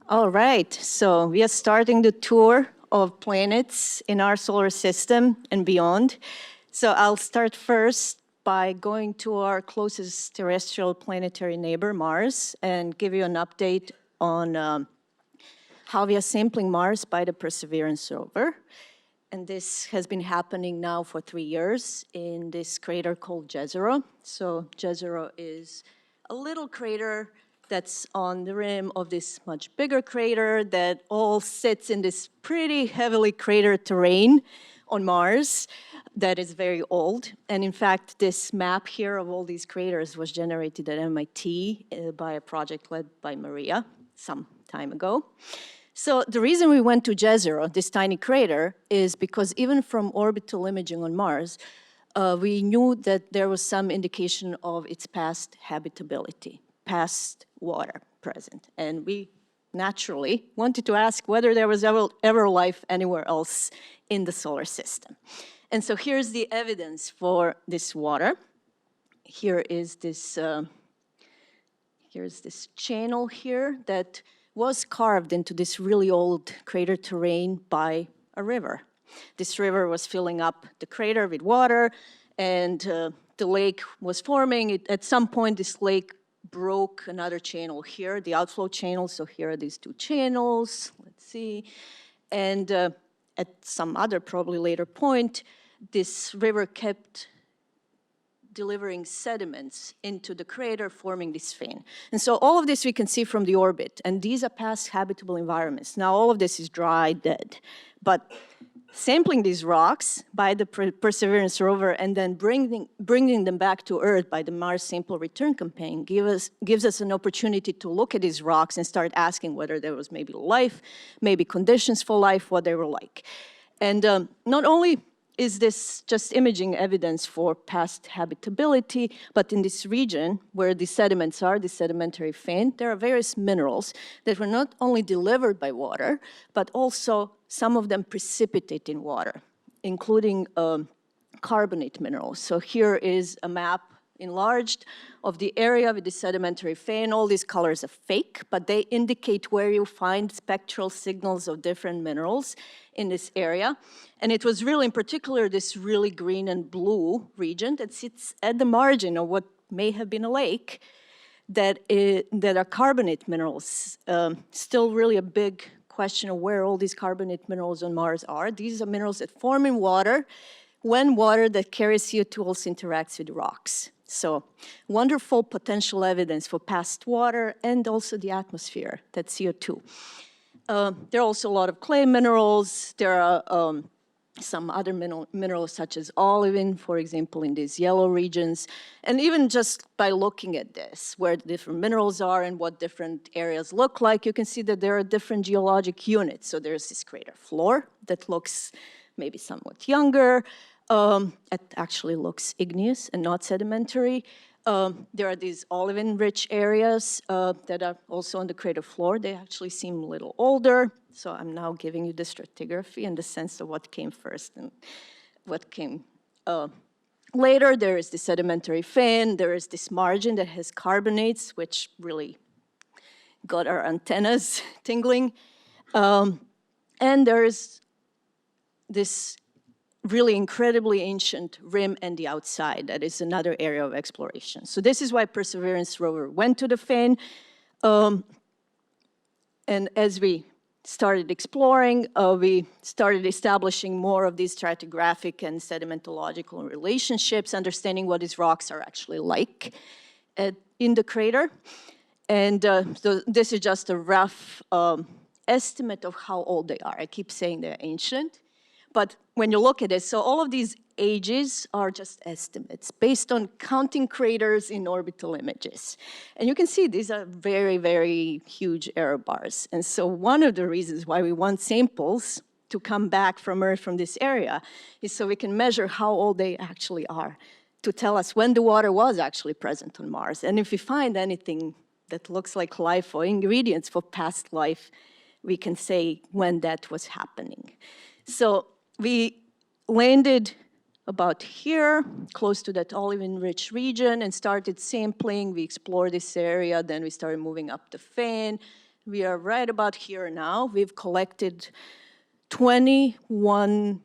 All right, so we are starting the tour of planets in our solar system and beyond. So I'll start first by going to our closest terrestrial planetary neighbor, Mars, and give you an update on how we are sampling Mars by the Perseverance rover. And this has been happening now for 3 years in this crater called Jezero. So Jezero is a little crater that's on the rim of this much bigger crater that all sits in this pretty heavily cratered terrain on Mars that is very old. And in fact, this map here of all these craters was generated at MIT by a project led by Maria some time ago. So the reason we went to Jezero, this tiny crater, is because even from orbital imaging on Mars, we knew that there was some indication of its past habitability, past water present. And we naturally wanted to ask whether there was ever life anywhere else in the solar system. And so here's the evidence for this water. Here is this, here's this channel here that was carved into this really old crater terrain by a river. This river was filling up the crater with water, and the lake was forming. At some point, this lake broke another channel here, the outflow channel. So here are these two channels. Let's see. And at some other, probably later point, this river kept delivering sediments into the crater, forming this vein. And so all of this we can see from the orbit, and these are past habitable environments. Now all of this is dry, dead. But sampling these rocks by the Perseverance rover and then bringing them back to Earth by the Mars Sample Return Campaign gives us an opportunity to look at these rocks and start asking whether there was maybe life, maybe conditions for life, what they were like. And not only is this just imaging evidence for past habitability, but in this region where the sediments are, the sedimentary vein, there are various minerals that were not only delivered by water, but also some of them precipitate in water, including carbonate minerals. So here is a map enlarged of the area with the sedimentary vein. All these colors are fake, but they indicate where you find spectral signals of different minerals in this area. And it was really, in particular, this really green and blue region that sits at the margin of what may have been a lake that are carbonate minerals. Still really a big question of where all these carbonate minerals on Mars are. These are minerals that form in water when water that carries CO2 also interacts with rocks. So wonderful potential evidence for past water and also the atmosphere, that CO2. There are also a lot of clay minerals. There are some other minerals such as olivine, for example, in these yellow regions. And even just by looking at this, where the different minerals are and what different areas look like, you can see that there are different geologic units. So there's this crater floor that looks maybe somewhat younger. It actually looks igneous and not sedimentary. There are these olivine-rich areas that are also on the crater floor. They actually seem a little older. So I'm now giving you the stratigraphy and the sense of what came first and what came later. There is the sedimentary vein. There is this margin that has carbonates, which really got our antennas tingling. And there's this really incredibly ancient rim and the outside. That is another area of exploration. So this is why Perseverance rover went to the vein. And as we started exploring, we started establishing more of these stratigraphic and sedimentological relationships, understanding what these rocks are actually like in the crater. And so this is just a rough estimate of how old they are. I keep saying they're ancient. But when you look at it, so all of these ages are just estimates based on counting craters in orbital images. And you can see these are very, very huge error bars. And so one of the reasons why we want samples to come back from Earth from this area is so we can measure how old they actually are, to tell us when the water was actually present on Mars. And if we find anything that looks like life or ingredients for past life, we can say when that was happening. So we landed about here, close to that olivine-rich region, and started sampling. We explored this area, then we started moving up the vein, we are right about here now. We've collected 21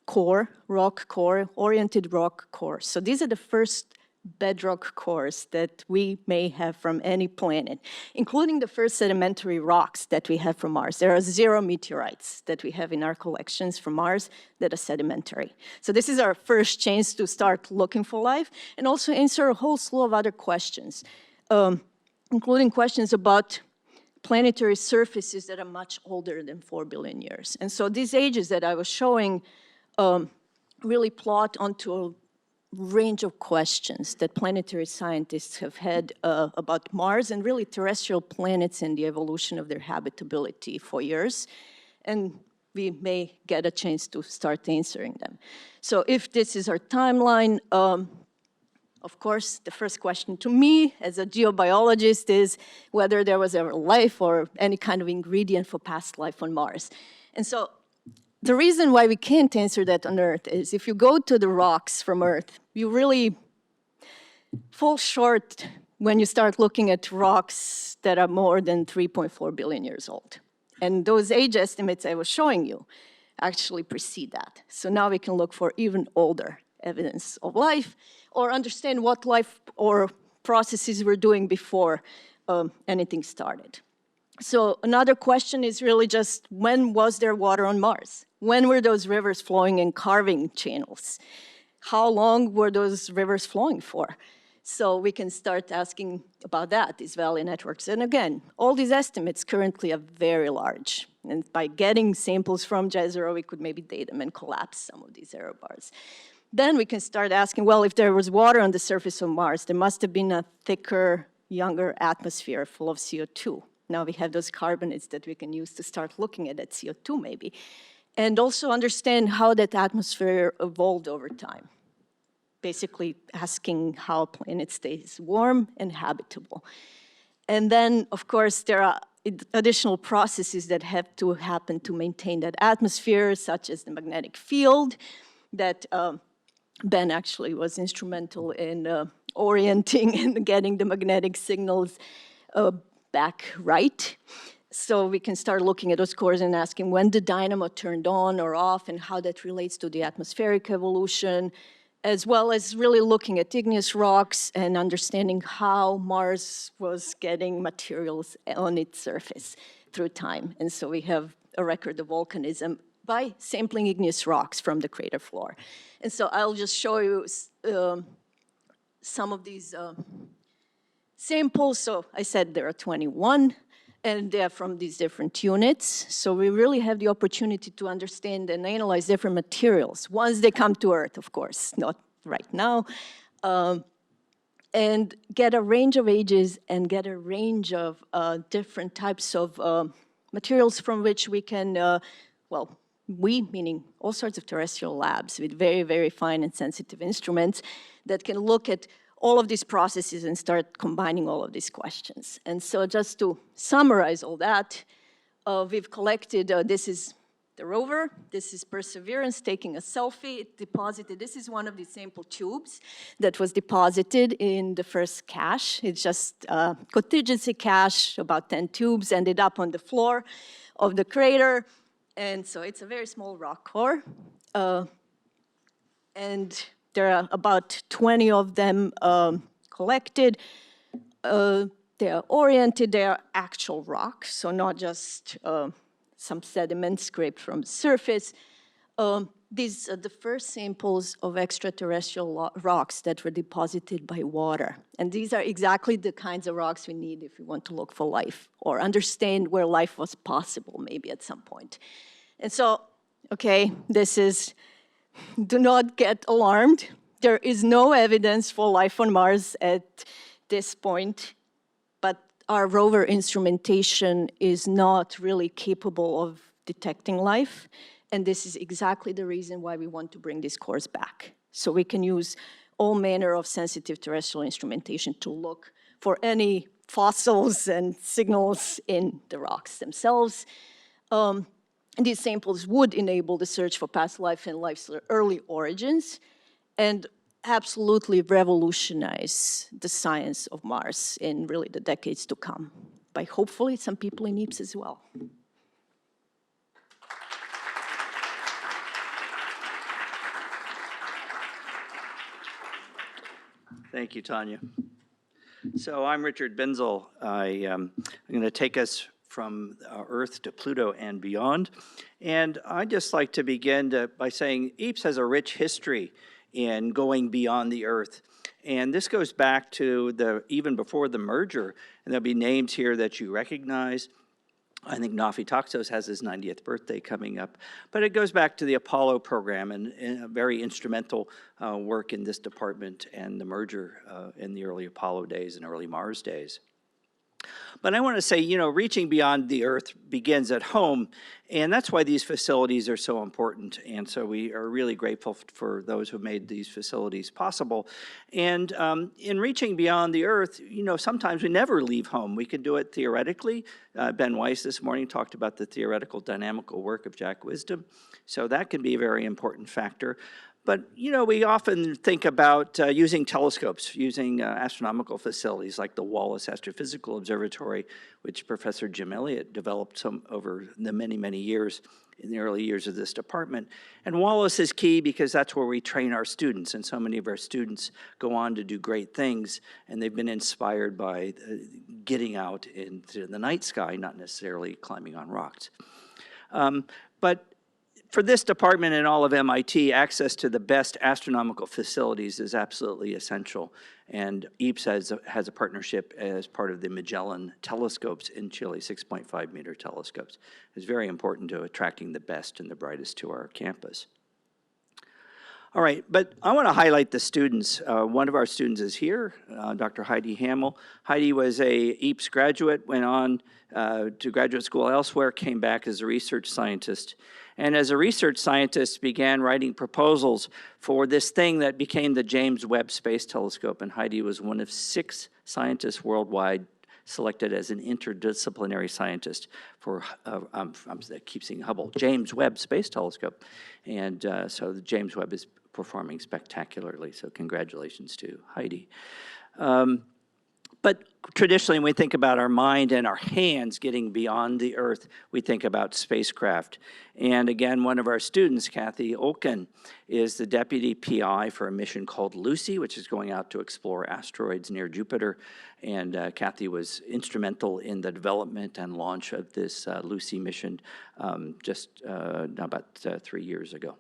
oriented rock cores. So these are the first bedrock cores that we may have from any planet, including the first sedimentary rocks that we have from Mars. There are 0 meteorites that we have in our collections from Mars that are sedimentary. So this is our first chance to start looking for life and also answer a whole slew of other questions, including questions about planetary surfaces that are much older than 4 billion years. And so these ages that I was showing really plot onto a range of questions that planetary scientists have had about Mars and really terrestrial planets and the evolution of their habitability for years. And we may get a chance to start answering them. So if this is our timeline, of course, the first question to me as a geobiologist is whether there was ever life or any kind of ingredient for past life on Mars. And so the reason why we can't answer that on Earth is if you go to the rocks from Earth, you really fall short when you start looking at rocks that are more than 3.4 billion years old. And those age estimates I was showing you actually precede that. So now we can look for even older evidence of life or understand what life or processes were doing before anything started. So another question is really just when was there water on Mars? When were those rivers flowing and carving channels? How long were those rivers flowing for? So we can start asking about that, these valley networks. And again, all these estimates currently are very large. And by getting samples from Jezero, we could maybe date them and collapse some of these error bars. Then we can start asking, well, if there was water on the surface of Mars, there must have been a thicker, younger atmosphere full of CO2. Now we have those carbonates that we can use to start looking at that CO2 maybe. And also understand how that atmosphere evolved over time. Basically asking how a planet stays warm and habitable. And then, of course, there are additional processes that have to happen to maintain that atmosphere, such as the magnetic field that Ben actually was instrumental in orienting and getting the magnetic signals back right. So we can start looking at those cores and asking when the dynamo turned on or off and how that relates to the atmospheric evolution, as well as really looking at igneous rocks and understanding how Mars was getting materials on its surface through time. And so we have a record of volcanism by sampling igneous rocks from the crater floor. And so I'll just show you some of these samples. So I said there are 21. And they're from these different units. So we really have the opportunity to understand and analyze different materials once they come to Earth, of course, not right now. And get a range of ages and get a range of different types of materials from which we can, well, we, meaning all sorts of terrestrial labs with very, very fine and sensitive instruments that can look at all of these processes and start combining all of these questions. And so just to summarize all that, we've collected, this is the rover, this is Perseverance taking a selfie. It deposited, this is one of the sample tubes that was deposited in the first cache. It's just a contingency cache, about 10 tubes, ended up on the floor of the crater. And so it's a very small rock core. And there are about 20 of them collected. They are oriented, they are actual rocks, so not just some sediment scraped from the surface. These are the first samples of extraterrestrial rocks that were deposited by water. And these are exactly the kinds of rocks we need if we want to look for life or understand where life was possible maybe at some point. And so, okay, this is, do not get alarmed. There is no evidence for life on Mars at this point, but our rover instrumentation is not really capable of detecting life. And this is exactly the reason why we want to bring these cores back. So we can use all manner of sensitive terrestrial instrumentation to look for any fossils and signals in the rocks themselves. These samples would enable the search for past life and life's early origins. And absolutely revolutionize the science of Mars in really the decades to come, by hopefully some people in EAPS as well. Thank you, Tanja. So I'm Richard Binzel. I'm going to take us from Earth to Pluto and beyond. And I'd just like to begin by saying EAPS has a rich history in going beyond the Earth. And this goes back to even before the merger. And there'll be names here that you recognize. I think Nafi Taxos has his 90th birthday coming up. But it goes back to the Apollo program and a very instrumental work in this department and the merger in the early Apollo days and early Mars days. But I want to say, reaching beyond the Earth begins at home, and that's why these facilities are so important. And so we are really grateful for those who made these facilities possible. And in reaching beyond the Earth, sometimes we never leave home. We can do it theoretically. Ben Weiss this morning talked about the theoretical dynamical work of Jack Wisdom. So that can be a very important factor. But, we often think about using telescopes, using astronomical facilities like the Wallace Astrophysical Observatory, which Professor Jim Elliott developed over the many, many years in the early years of this department. And Wallace is key because that's where we train our students, and so many of our students go on to do great things, and they've been inspired by getting out into the night sky, not necessarily climbing on rocks. But for this department and all of MIT, access to the best astronomical facilities is absolutely essential. And EAPS has a partnership as part of the Magellan telescopes in Chile, 6.5-meter telescopes. It's very important to attracting the best and the brightest to our campus. All right, but I want to highlight the students. One of our students is here, Dr. Heidi Hamill. Heidi was a EAPS graduate, went on to graduate school elsewhere, came back as a research scientist. And as a research scientist, began writing proposals for this thing that became the James Webb Space Telescope. And Heidi was one of 6 scientists worldwide selected as an interdisciplinary scientist for, I keep saying Hubble, James Webb Space Telescope. And so the James Webb is performing spectacularly, so congratulations to Heidi. But traditionally, when we think about our mind and our hands getting beyond the Earth, we think about spacecraft. And again, one of our students, Kathy Olken, is the deputy PI for a mission called Lucy, which is going out to explore asteroids near Jupiter. And Kathy was instrumental in the development and launch of this Lucy mission just about 3 years ago.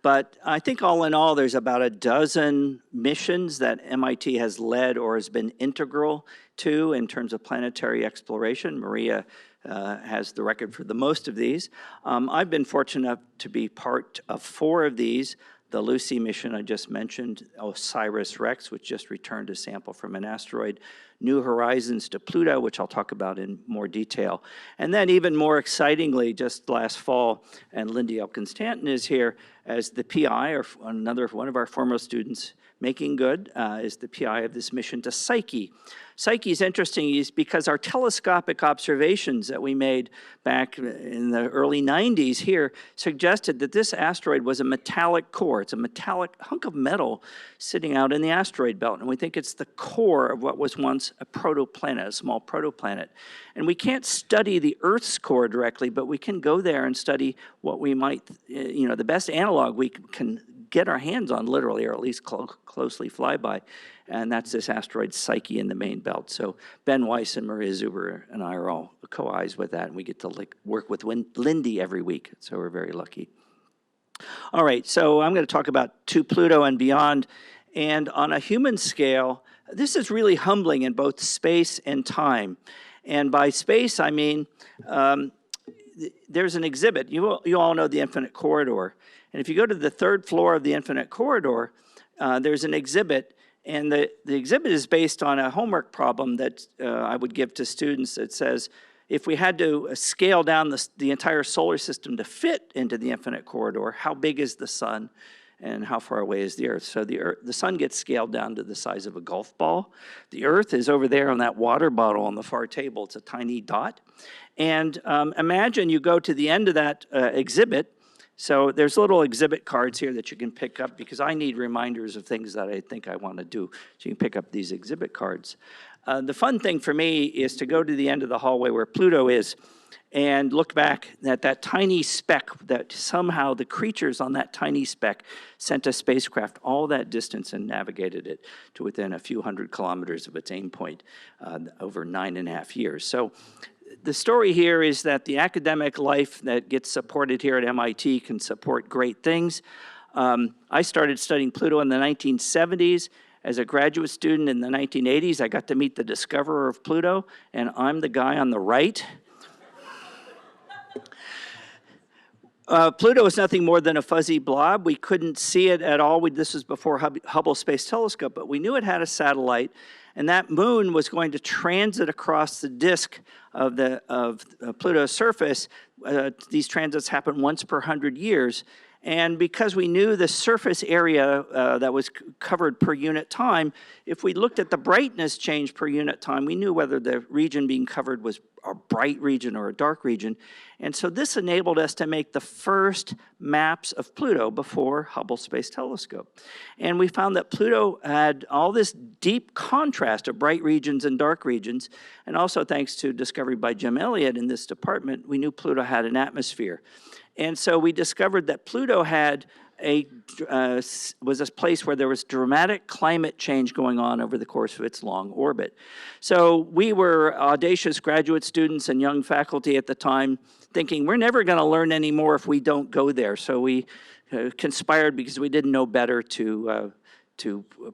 But I think all in all, there's about a dozen missions that MIT has led or has been integral to in terms of planetary exploration. Maria has the record for the most of these. I've been fortunate enough to be part of 4 of these. The Lucy mission I just mentioned, OSIRIS-REx, which just returned a sample from an asteroid, New Horizons to Pluto, which I'll talk about in more detail. And then even more excitingly, just last fall, and Lindy Elkins-Stanton is here as the PI, or one of our former students, making good, is the PI of this mission to Psyche. Psyche is interesting because our telescopic observations that we made back in the early 90s here suggested that this asteroid was a metallic core. It's a metallic hunk of metal sitting out in the asteroid belt, and we think it's the core of what was once a protoplanet, a small protoplanet. And we can't study the Earth's core directly, but we can go there and study what we might, the best analog we can get our hands on, literally, or at least closely fly by, and that's this asteroid Psyche in the main belt. So Ben Weiss and Maria Zuber and I are all co-eyes with that, and we get to work with Lindy every week, so we're very lucky. All right, so I'm going to talk about to Pluto and beyond, and on a human scale, this is really humbling in both space and time. And by space, I mean, there's an exhibit. You all know the Infinite Corridor. And if you go to the 3rd floor of the Infinite Corridor, there's an exhibit. And the exhibit is based on a homework problem that I would give to students that says, if we had to scale down the entire solar system to fit into the Infinite Corridor, how big is the sun and how far away is the Earth? So the sun gets scaled down to the size of a golf ball. The Earth is over there on that water bottle on the far table. It's a tiny dot. And imagine you go to the end of that exhibit, So there's little exhibit cards here that you can pick up because I need reminders of things that I think I want to do. So you can pick up these exhibit cards. The fun thing for me is to go to the end of the hallway where Pluto is and look back at that tiny speck that somehow the creatures on that tiny speck sent a spacecraft all that distance and navigated it to within a few hundred kilometers of its aim point over 9.5 years. So the story here is that the academic life that gets supported here at MIT can support great things. I started studying Pluto in the 1970s. As a graduate student in the 1980s, I got to meet the discoverer of Pluto, and I'm the guy on the right. Pluto is nothing more than a fuzzy blob. We couldn't see it at all. This was before Hubble Space Telescope, but we knew it had a satellite, and that moon was going to transit across the disk of Pluto's surface. These transits happen once per 100 years. And because we knew the surface area that was covered per unit time, if we looked at the brightness change per unit time, we knew whether the region being covered was a bright region or a dark region. And so this enabled us to make the first maps of Pluto before Hubble Space Telescope. And we found that Pluto had all this deep contrast of bright regions and dark regions. And also thanks to discovery by Jim Elliott in this department, we knew Pluto had an atmosphere. And so we discovered that Pluto had was a place where there was dramatic climate change going on over the course of its long orbit. So we were audacious graduate students and young faculty at the time thinking, we're never going to learn any more if we don't go there. So we conspired because we didn't know better to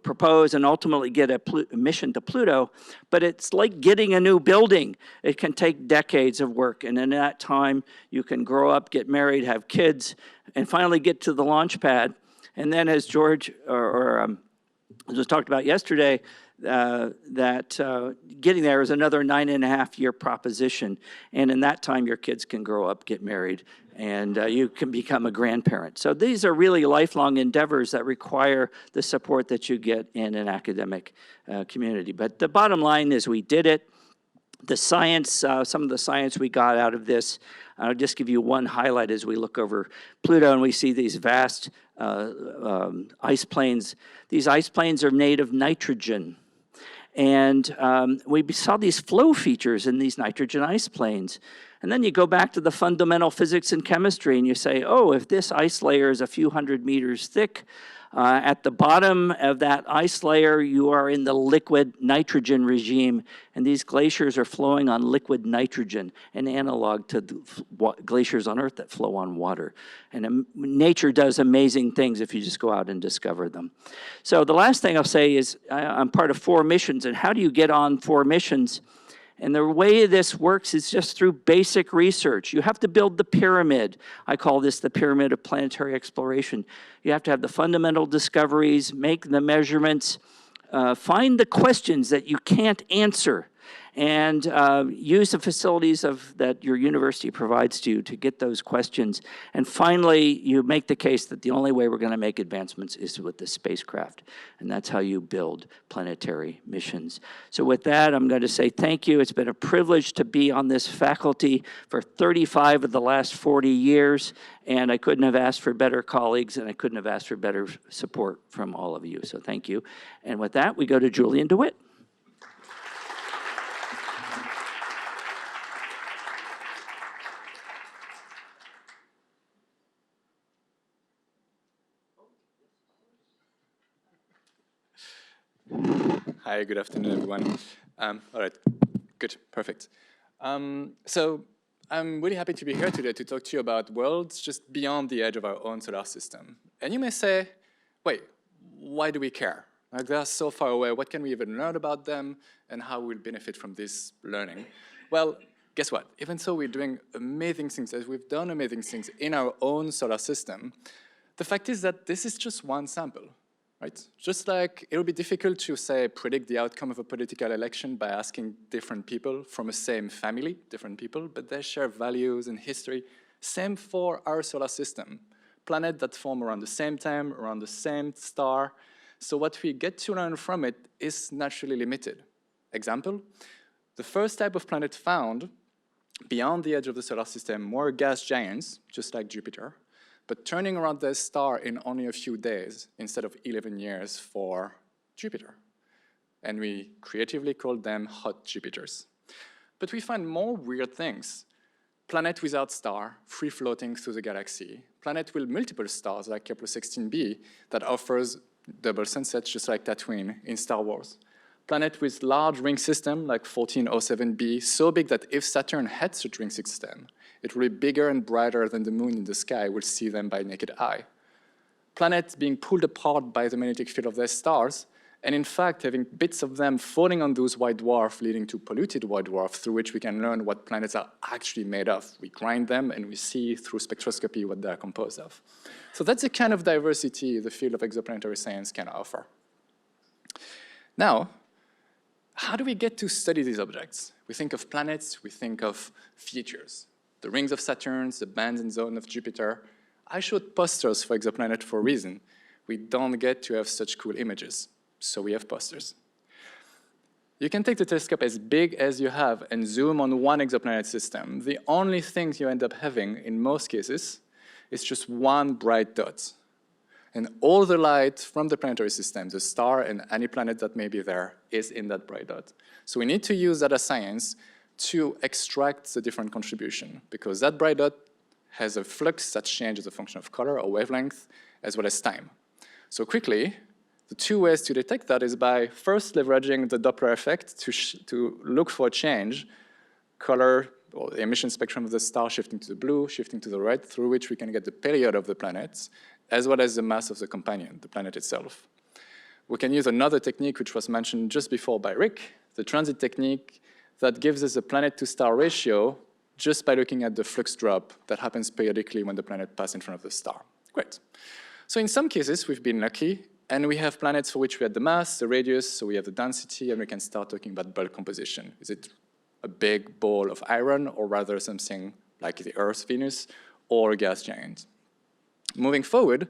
propose and ultimately get a mission to Pluto, but it's like getting a new building. It can take decades of work, and in that time, you can grow up, get married, have kids, and finally get to the launch pad. And then as George was talked about yesterday, that getting there is another 9.5-year proposition. And in that time, your kids can grow up, get married, and you can become a grandparent. So these are really lifelong endeavors that require the support that you get in an academic community. But the bottom line is we did it. The science, some of the science we got out of this, I'll just give you one highlight as we look over Pluto and we see these vast ice plains. These ice plains are made of nitrogen. And we saw these flow features in these nitrogen ice plains. And then you go back to the fundamental physics and chemistry and you say, oh, if this ice layer is a few hundred meters thick, at the bottom of that ice layer, you are in the liquid nitrogen regime, and these glaciers are flowing on liquid nitrogen, an analog to the glaciers on Earth that flow on water. And nature does amazing things if you just go out and discover them. So the last thing I'll say is I'm part of 4 missions, and how do you get on 4 missions? And the way this works is just through basic research. You have to build the pyramid. I call this the pyramid of planetary exploration. You have to have the fundamental discoveries, make the measurements, find the questions that you can't answer, and use the facilities that your university provides to you to get those questions. And finally, you make the case that the only way we're going to make advancements is with the spacecraft. And that's how you build planetary missions. So with that, I'm going to say thank you. It's been a privilege to be on this faculty for 35 of the last 40 years. And I couldn't have asked for better colleagues, and I couldn't have asked for better support from all of you. So thank you. And with that, we go to Julien de Wit. Hi, good afternoon, everyone. All right, good, perfect. So I'm really happy to be here today to talk to you about worlds just beyond the edge of our own solar system. And you may say, wait, why do we care? Like, they're so far away, what can we even learn about them, and how we'll benefit from this learning? Well, guess what? Even so, we're doing amazing things, as we've done amazing things in our own solar system. The fact is that this is just one sample. Right? Just like it would be difficult to, say, predict the outcome of a political election by asking different people from the same family, different people, but they share values and history. Same for our solar system. Planets that form around the same time, around the same star. So what we get to learn from it is naturally limited. Example, the first type of planet found beyond the edge of the solar system were gas giants, just like Jupiter. but turning around their star in only a few days instead of 11 years for Jupiter. And we creatively called them hot Jupiters. But we find more weird things. Planet without star, free-floating through the galaxy. Planet with multiple stars, like Kepler-16b, that offers double sunsets, just like Tatooine in Star Wars. Planet with large ring system, like 1407b, so big that if Saturn had such ring system, it will be bigger and brighter than the moon in the sky. We'll see them by naked eye. Planets being pulled apart by the magnetic field of their stars, and in fact, having bits of them falling on those white dwarfs, leading to polluted white dwarfs, through which we can learn what planets are actually made of. We grind them, and we see through spectroscopy what they're composed of. So that's the kind of diversity the field of exoplanetary science can offer. Now, how do we get to study these objects? We think of planets, we think of features. The rings of Saturn, the bands and zones of Jupiter. I showed posters for exoplanet for a reason. We don't get to have such cool images. So we have posters. You can take the telescope as big as you have and zoom on one exoplanet system. The only thing you end up having, in most cases, is just one bright dot. And all the light from the planetary system, the star and any planet that may be there, is in that bright dot. So we need to use data science to extract the different contribution, because that bright dot has a flux that changes as a function of color or wavelength, as well as time. So quickly, the two ways to detect that is by first leveraging the Doppler effect to look for a change, color or the emission spectrum of the star shifting to the blue, shifting to the red, through which we can get the period of the planet, as well as the mass of the companion, the planet itself. We can use another technique which was mentioned just before by Rick, the transit technique that gives us a planet-to-star ratio just by looking at the flux drop that happens periodically when the planet passes in front of the star. Great. So in some cases, we've been lucky, and we have planets for which we had the mass, the radius, so we have the density, and we can start talking about bulk composition. Is it a big ball of iron, or rather something like the Earth, Venus, or a gas giant? Moving forward,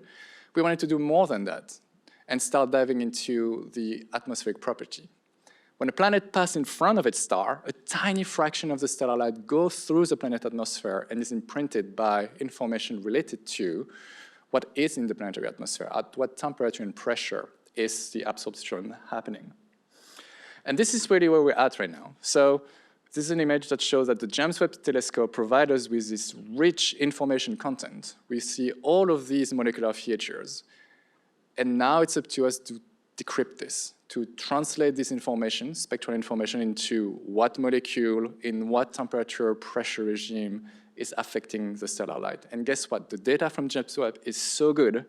we wanted to do more than that and start diving into the atmospheric property. When a planet passes in front of its star, a tiny fraction of the stellar light goes through the planet atmosphere and is imprinted by information related to what is in the planetary atmosphere, at what temperature and pressure is the absorption happening. And this is really where we're at right now. So this is an image that shows that the James Webb Telescope provides us with this rich information content. We see all of these molecular features. And now it's up to us to decrypt this, to translate this information, spectral information, into what molecule, in what temperature, pressure regime is affecting the stellar light. And guess what? The data from James Webb is so good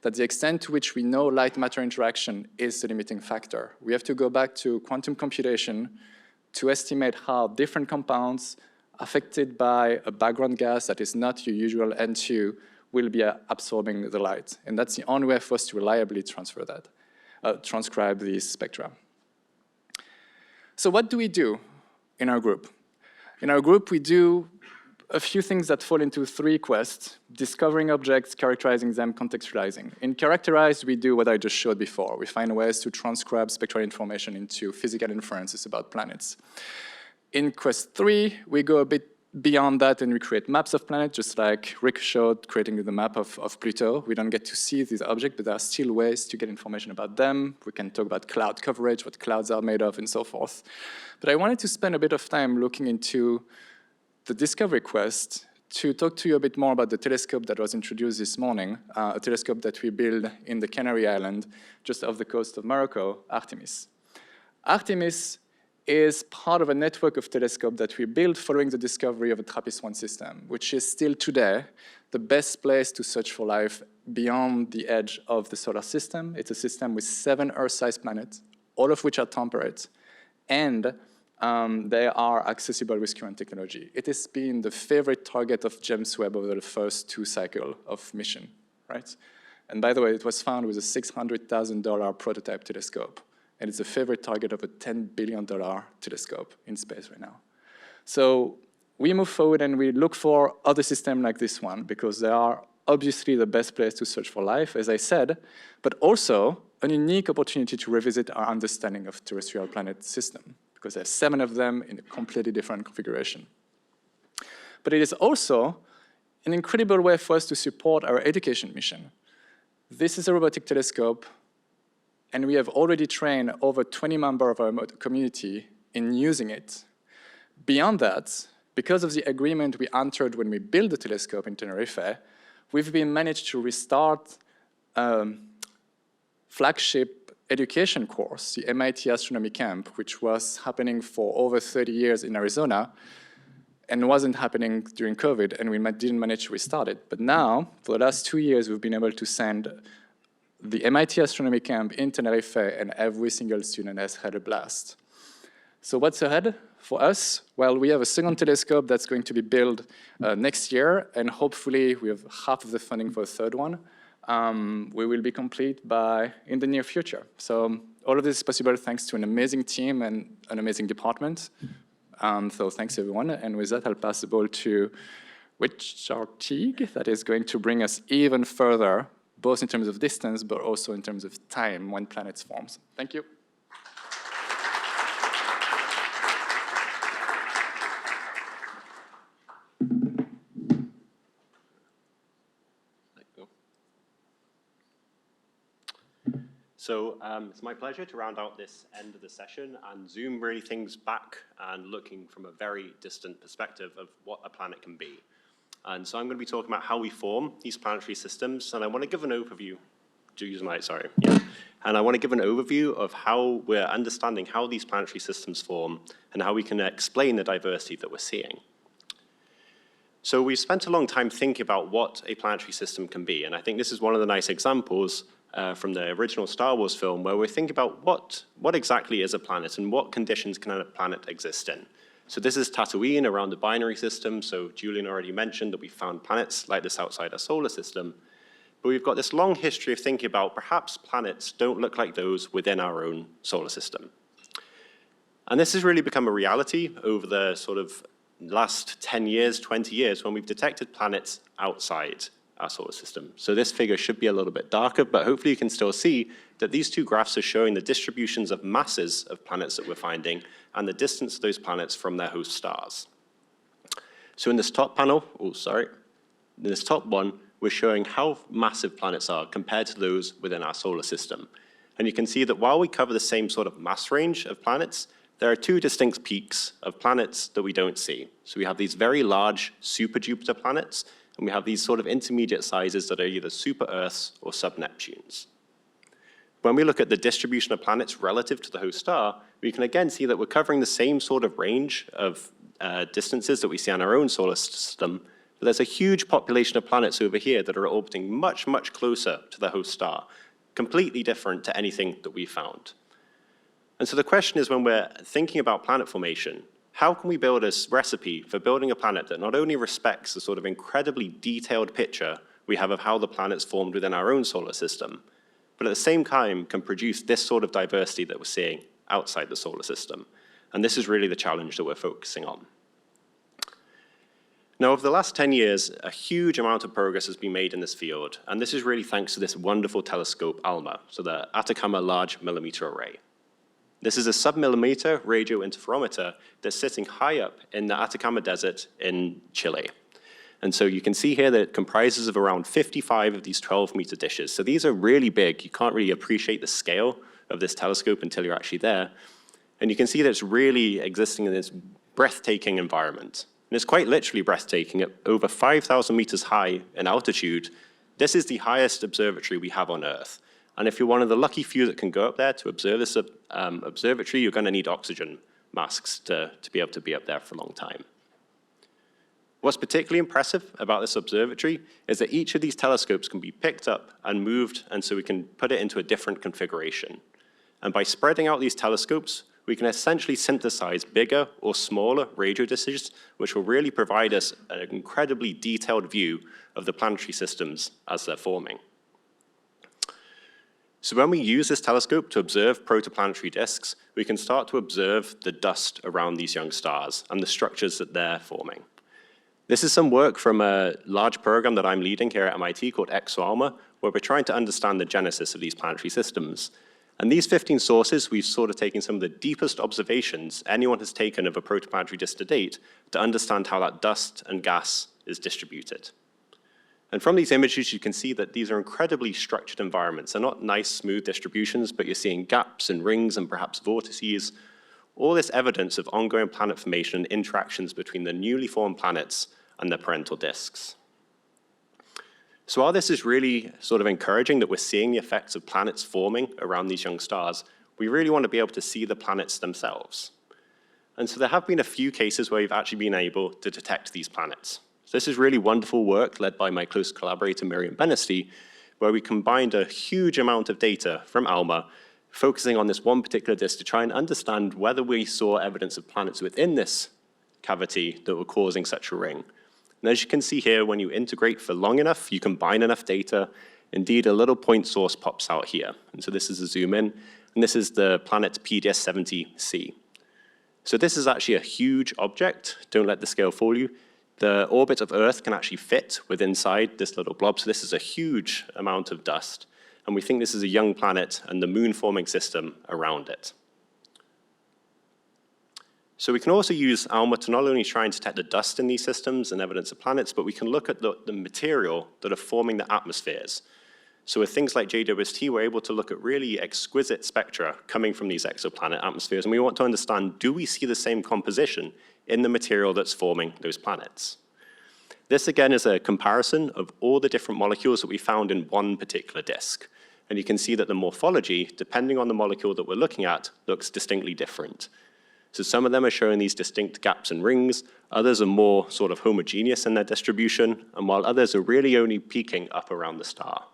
that the extent to which we know light-matter interaction is the limiting factor. We have to go back to quantum computation to estimate how different compounds affected by a background gas that is not your usual N2 will be absorbing the light. And that's the only way for us to reliably transcribe these spectra. So what do we do in our group? In our group, we do a few things that fall into three quests: discovering objects, characterizing them, contextualizing. In characterize, we do what I just showed before. We find ways to transcribe spectral information into physical inferences about planets. In quest 3, we go a bit beyond that and we create maps of planets, just like Rick showed, creating the map of Pluto. We don't get to see these objects, but there are still ways to get information about them. We can talk about cloud coverage, what clouds are made of, and so forth. But I wanted to spend a bit of time looking into the discovery quest to talk to you a bit more about the telescope that was introduced this morning, a telescope that we built in the Canary Island, just off the coast of Morocco, Artemis. Artemis is part of a network of telescopes that we built following the discovery of the TRAPPIST-1 system, which is still today the best place to search for life beyond the edge of the solar system. It's a system with 7 Earth-sized planets, all of which are temperate, and they are accessible with current technology. It has been the favorite target of James Webb over the first 2 cycles of mission, right? And by the way, it was found with a $600,000 prototype telescope. And it's a favorite target of a $10 billion telescope in space right now. So we move forward and we look for other systems like this one, because they are obviously the best place to search for life, as I said, but also an unique opportunity to revisit our understanding of terrestrial planet system, because there's 7 of them in a completely different configuration. But it is also an incredible way for us to support our education mission. This is a robotic telescope, and we have already trained over 20 members of our community in using it. Beyond that, because of the agreement we entered when we built the telescope in Tenerife, we've been managed to restart flagship education course, the MIT Astronomy Camp, which was happening for over 30 years in Arizona and wasn't happening during COVID, and we didn't manage to restart it. But now, for the last 2 years, we've been able to send the MIT Astronomy Camp in Tenerife, and every single student has had a blast. So what's ahead for us? Well, we have a second telescope that's going to be built next year, and hopefully we have half of the funding for a third one. We will be complete in the near future. So all of this is possible thanks to an amazing team and an amazing department. So thanks everyone, and with that I'll pass the ball to Richard Teague, that is going to bring us even further, both in terms of distance, but also in terms of time when planets form. Thank you. So it's my pleasure to round out this end of the session and zoom really things back and looking from a very distant perspective of what a planet can be. And so I'm going to be talking about how we form these planetary systems, and I want to give an overview. And I want to give an overview of how we're understanding how these planetary systems form and how we can explain the diversity that we're seeing. So we've spent a long time thinking about what a planetary system can be, and I think this is one of the nice examples from the original Star Wars film, where we're thinking about what exactly is a planet and what conditions can a planet exist in. So this is Tatooine around the binary system. So Julien already mentioned that we found planets like this outside our solar system. But we've got this long history of thinking about perhaps planets don't look like those within our own solar system. And this has really become a reality over the sort of last 10 years, 20 years, when we've detected planets outside our solar system. So this figure should be a little bit darker, but hopefully you can still see that these two graphs are showing the distributions of masses of planets that we're finding and the distance of those planets from their host stars. So in this top panel, in this top one, we're showing how massive planets are compared to those within our solar system. And you can see that while we cover the same sort of mass range of planets, there are two distinct peaks of planets that we don't see. So we have these very large super Jupiter planets, and we have these sort of intermediate sizes that are either super Earths or sub-Neptunes. When we look at the distribution of planets relative to the host star, we can again see that we're covering the same sort of range of distances that we see on our own solar system, but there's a huge population of planets over here that are orbiting much, much closer to the host star, completely different to anything that we found. And so the question is, when we're thinking about planet formation, how can we build a recipe for building a planet that not only respects the sort of incredibly detailed picture we have of how the planets formed within our own solar system, but at the same time can produce this sort of diversity that we're seeing outside the solar system? And this is really the challenge that we're focusing on. Now, over the last 10 years, a huge amount of progress has been made in this field, and this is really thanks to this wonderful telescope, ALMA, so the Atacama Large Millimeter Array. This is a sub-millimeter radio interferometer that's sitting high up in the Atacama Desert in Chile. And so you can see here that it comprises of around 55 of these 12-meter dishes. So these are really big. You can't really appreciate the scale of this telescope until you're actually there. And you can see that it's really existing in this breathtaking environment. And it's quite literally breathtaking. At over 5,000 meters high in altitude, this is the highest observatory we have on Earth. And if you're one of the lucky few that can go up there to observe this observatory, you're going to need oxygen masks to be able to be up there for a long time. What's particularly impressive about this observatory is that each of these telescopes can be picked up and moved, and so we can put it into a different configuration. And by spreading out these telescopes, we can essentially synthesize bigger or smaller radio dishes, which will really provide us an incredibly detailed view of the planetary systems as they're forming. So when we use this telescope to observe protoplanetary disks, we can start to observe the dust around these young stars and the structures that they're forming. This is some work from a large program that I'm leading here at MIT called ExoAlma, where we're trying to understand the genesis of these planetary systems. And these 15 sources, we've sort of taken some of the deepest observations anyone has taken of a protoplanetary disk to date to understand how that dust and gas is distributed. And from these images, you can see that these are incredibly structured environments. They're not nice, smooth distributions, but you're seeing gaps and rings and perhaps vortices. All this evidence of ongoing planet formation and interactions between the newly formed planets and their parental disks. So while this is really sort of encouraging that we're seeing the effects of planets forming around these young stars, we really want to be able to see the planets themselves. And so there have been a few cases where we've actually been able to detect these planets. So this is really wonderful work led by my close collaborator, Miriam Benesty, where we combined a huge amount of data from ALMA, focusing on this one particular disk to try and understand whether we saw evidence of planets within this cavity that were causing such a ring. And as you can see here, when you integrate for long enough, you combine enough data, indeed a little point source pops out here. And so this is a zoom in, and this is the planet PDS-70C. So this is actually a huge object. Don't let the scale fool you. The orbit of Earth can actually fit within inside this little blob, so this is a huge amount of dust. And we think this is a young planet and the moon-forming system around it. So we can also use ALMA to not only try and detect the dust in these systems and evidence of planets, but we can look at the material that are forming the atmospheres. So with things like JWST, we're able to look at really exquisite spectra coming from these exoplanet atmospheres, and we want to understand, do we see the same composition in the material that's forming those planets? This, again, is a comparison of all the different molecules that we found in one particular disk. And you can see that the morphology, depending on the molecule that we're looking at, looks distinctly different. So some of them are showing these distinct gaps and rings, others are more sort of homogeneous in their distribution, and while others are really only peaking up around the star.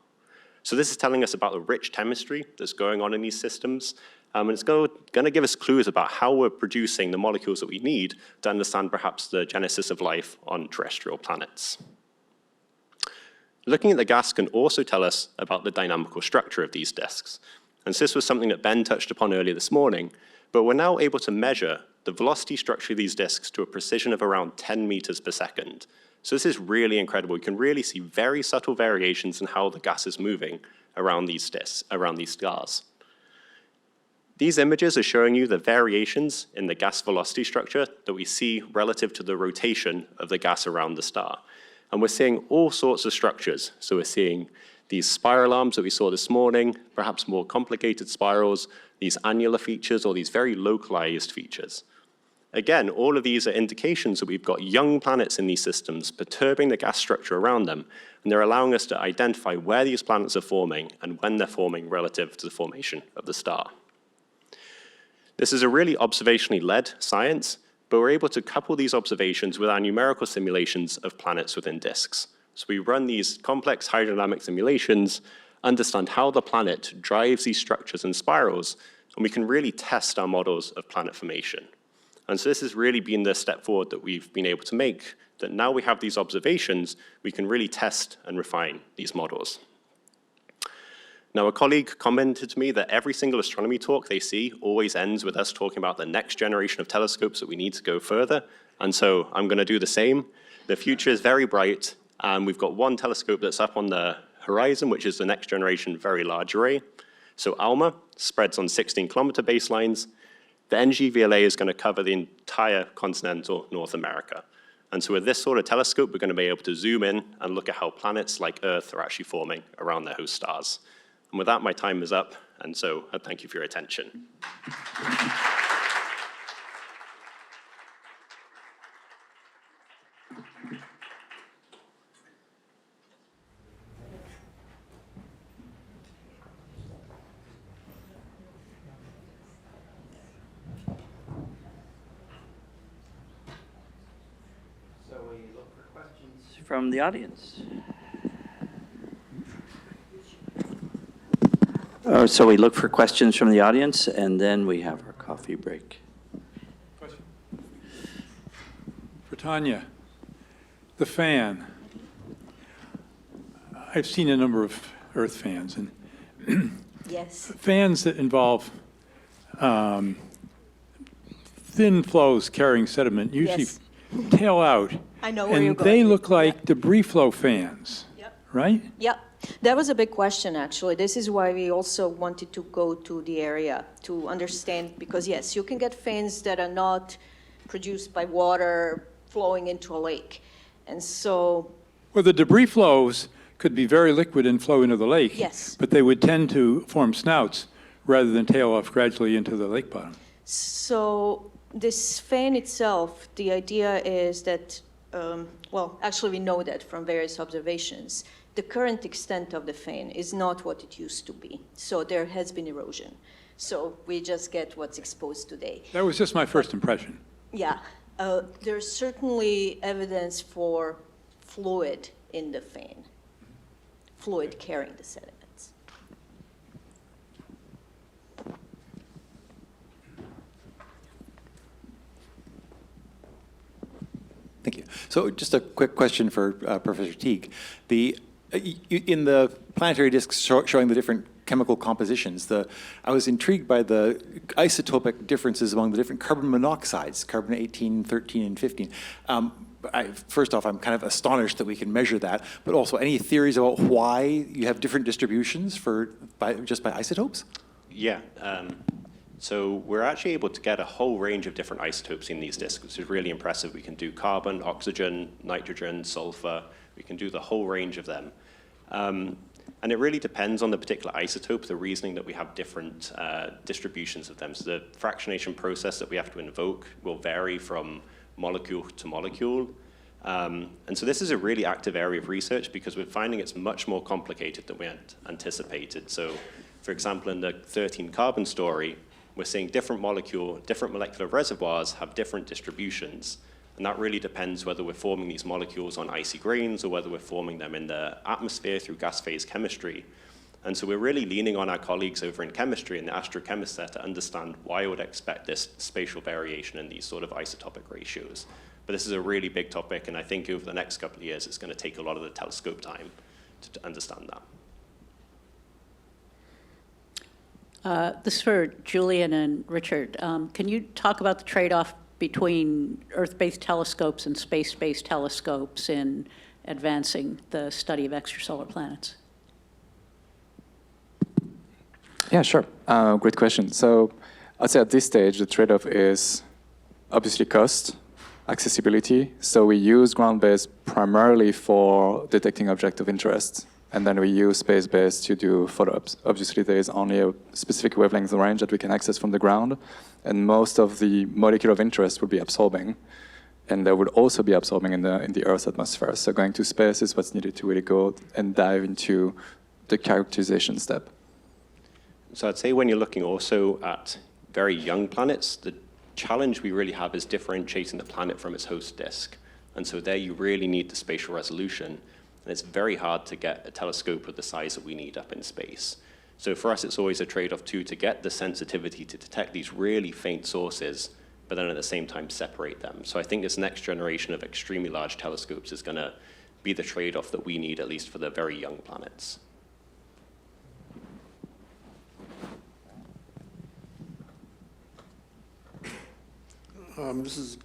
So this is telling us about the rich chemistry that's going on in these systems, and it's going to give us clues about how we're producing the molecules that we need to understand perhaps the genesis of life on terrestrial planets. Looking at the gas can also tell us about the dynamical structure of these disks. And so this was something that Ben touched upon earlier this morning, but we're now able to measure the velocity structure of these disks to a precision of around 10 meters per second. So this is really incredible. You can really see very subtle variations in how the gas is moving around these disks, around these stars. These images are showing you the variations in the gas velocity structure that we see relative to the rotation of the gas around the star. And we're seeing all sorts of structures. So we're seeing these spiral arms that we saw this morning, perhaps more complicated spirals, these annular features, or these very localized features. Again, all of these are indications that we've got young planets in these systems perturbing the gas structure around them, and they're allowing us to identify where these planets are forming and when they're forming relative to the formation of the star. This is a really observationally led science, but we're able to couple these observations with our numerical simulations of planets within disks. So we run these complex hydrodynamic simulations, understand how the planet drives these structures and spirals, and we can really test our models of planet formation. And so this has really been the step forward that we've been able to make, that now we have these observations, we can really test and refine these models. Now, a colleague commented to me that every single astronomy talk they see always ends with us talking about the next generation of telescopes that we need to go further, and so I'm going to do the same. The future is very bright, and we've got one telescope that's up on the horizon, which is the next generation very large array. So ALMA spreads on 16-kilometer baselines. The NGVLA is going to cover the entire continental North America. And so with this sort of telescope, we're going to be able to zoom in and look at how planets like Earth are actually forming around their host stars. And with that, my time is up, and so I thank you for your attention. So we look for questions from the audience. So we look for questions from the audience, and then we have our coffee break. Question. For Tanja, the fan. I've seen a number of Earth fans, and Yes. fans that involve thin flows carrying sediment usually Yes. tail out. I know where you're And going. they look like Yep. debris flow fans, Yep. right? Yeah, that was a big question, actually. This is why we also wanted to go to the area to understand, because yes, you can get fans that are not produced by water flowing into a lake. And so Well, the debris flows could be very liquid and flow into the lake. Yes. But they would tend to form snouts rather than tail off gradually into the lake bottom. So this fan itself, the idea is that, well, actually we know that from various observations. The current extent of the fan is not what it used to be. So there has been erosion. So we just get what's exposed today. That was just my first impression. Yeah, there's certainly evidence for fluid in the fan, fluid carrying the sediments. Thank you. So just a quick question for Professor Teague. In the planetary discs showing the different chemical compositions, I was intrigued by the isotopic differences among the different carbon monoxides, carbon 18, 13, and 15. First off, I'm kind of astonished that we can measure that, but also any theories about why you have different distributions just by isotopes? Yeah. So we're actually able to get a whole range of different isotopes in these disks, which is really impressive. We can do carbon, oxygen, nitrogen, sulfur. We can do the whole range of them. And it really depends on the particular isotope, the reasoning that we have different distributions of them. So the fractionation process that we have to invoke will vary from molecule to molecule. And so this is a really active area of research because we're finding it's much more complicated than we had anticipated. So for example, in the 13 carbon story, we're seeing different molecular reservoirs have different distributions. And that really depends whether we're forming these molecules on icy grains or whether we're forming them in the atmosphere through gas phase chemistry. And so we're really leaning on our colleagues over in chemistry and the astrochemists there to understand why I would expect this spatial variation in these sort of isotopic ratios. But this is a really big topic, and I think over the next couple of years, it's going to take a lot of the telescope time to understand that. This is for Julien and Richard. Can you talk about the trade-off between Earth-based telescopes and space-based telescopes in advancing the study of extrasolar planets? Yeah, sure. Great question. So I'd say at this stage, the trade-off is obviously cost, accessibility. So we use ground-based primarily for detecting objects of interest, and then we use space-based to do follow-ups. Obviously, there is only a specific wavelength range that we can access from the ground, and most of the molecule of interest will be absorbing, and they will also be absorbing in the Earth's atmosphere. So going to space is what's needed to really go and dive into the characterization step. So I'd say when you're looking also at very young planets, the challenge we really have is differentiating the planet from its host disk. And so there you really need the spatial resolution. And it's very hard to get a telescope of the size that we need up in space. So for us, it's always a trade-off too, to get the sensitivity to detect these really faint sources, but then at the same time separate them. So I think this next generation of extremely large telescopes is going to be the trade-off that we need, at least for the very young planets. This is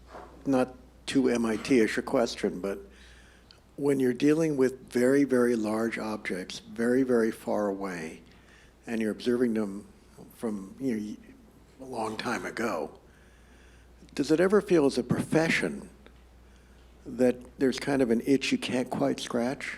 not too MIT-ish a question, but when you're dealing with very, very large objects, very, very far away, and you're observing them from a long time ago, does it ever feel as a profession that there's kind of an itch you can't quite scratch?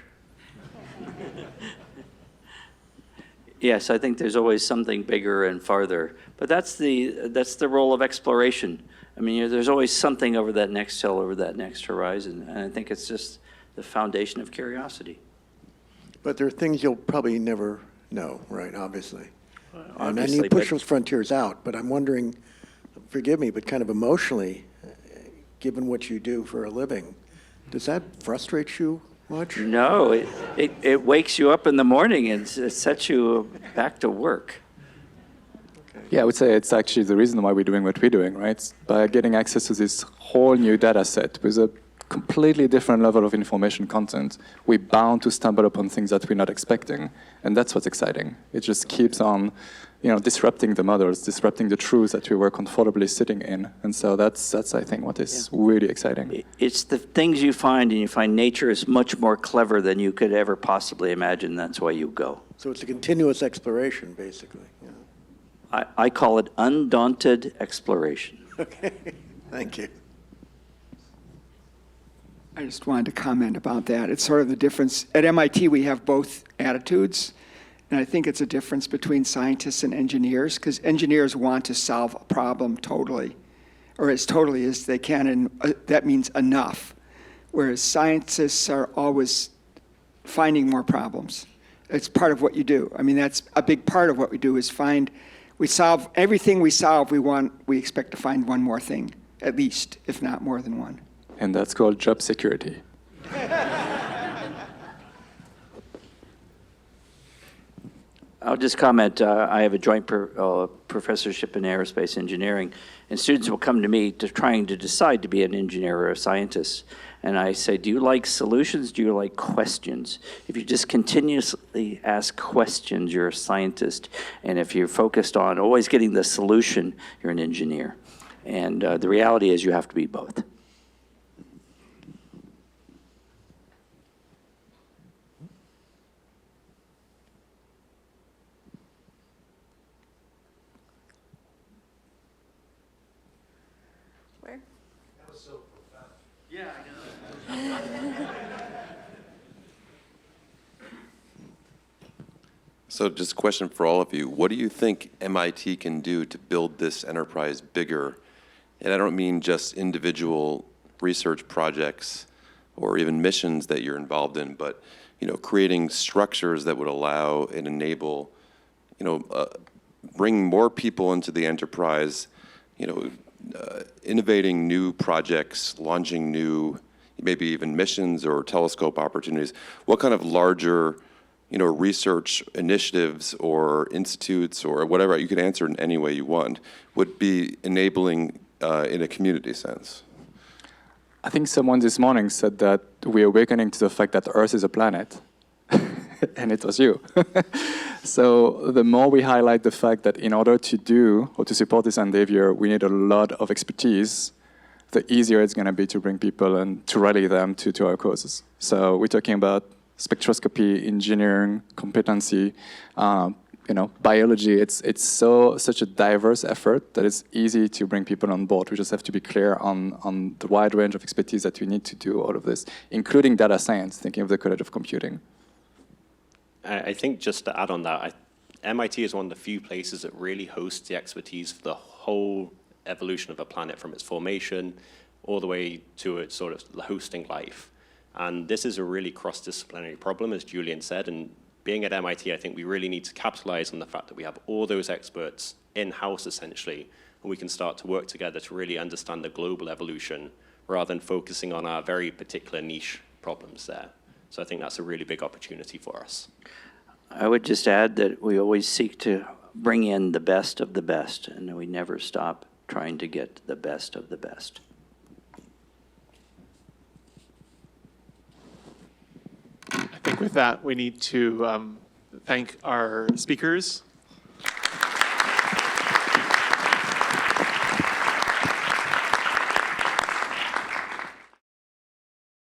Yes, I think there's always something bigger and farther, but that's the role of exploration. I mean, there's always something over that next hill, over that next horizon, and I think it's just the foundation of curiosity. But there are things you'll probably never know, right, obviously. And then Obviously, you push but- those frontiers out, but I'm wondering, forgive me, but kind of emotionally, given what you do for a living, does that frustrate you much? No, it wakes you up in the morning and it sets you back to work. Yeah, I would say it's actually the reason why we're doing what we're doing, right? By getting access to this whole new data set with a completely different level of information content, we're bound to stumble upon things that we're not expecting. And that's what's exciting. It just keeps on, disrupting the models, disrupting the truths that we were comfortably sitting in. And so that's I think, what is really exciting. It's the things you find, and you find nature is much more clever than you could ever possibly imagine. That's why you go. So it's a continuous exploration, basically. Yeah. I call it undaunted exploration. Okay, thank you. I just wanted to comment about that. It's sort of the difference. At MIT, we have both attitudes, and I think it's a difference between scientists and engineers, because engineers want to solve a problem totally, or as totally as they can, and that means enough, whereas scientists are always finding more problems. It's part of what you do. I mean, that's a big part of what we do is we solve everything we solve, we expect to find one more thing, at least, if not more than one. And that's called job security. I'll just comment, I have a joint professorship in aerospace engineering, and students will come to me trying to decide to be an engineer or a scientist. And I say, do you like solutions? Do you like questions? If you just continuously ask questions, you're a scientist. And if you're focused on always getting the solution, you're an engineer. And the reality is you have to be both. Where? That was so profound. Yeah, I know. So just a question for all of you. What do you think MIT can do to build this enterprise bigger? And I don't mean just individual research projects or even missions that you're involved in, but creating structures that would allow and enable, bring more people into the enterprise, innovating new projects, launching new, maybe even missions or telescope opportunities. What kind of larger research initiatives or institutes or whatever, you can answer in any way you want, would be enabling in a community sense? I think someone this morning said that we're awakening to the fact that Earth is a planet, and it was you. So the more we highlight the fact that in order to do or to support this endeavor, we need a lot of expertise, the easier it's going to be to bring people and to rally them to our causes. So we're talking about spectroscopy, engineering, competency, biology. It's such a diverse effort that it's easy to bring people on board. We just have to be clear on the wide range of expertise that we need to do all of this, including data science, thinking of the College of Computing. I think just to add on that, MIT is one of the few places that really hosts the expertise for the whole evolution of a planet, from its formation all the way to its sort of hosting life. And this is a really cross-disciplinary problem, as Julien said, and being at MIT, I think we really need to capitalize on the fact that we have all those experts in-house, essentially, and we can start to work together to really understand the global evolution rather than focusing on our very particular niche problems there. So I think that's a really big opportunity for us. I would just add that we always seek to bring in the best of the best, and we never stop trying to get the best of the best. I think with that, we need to thank our speakers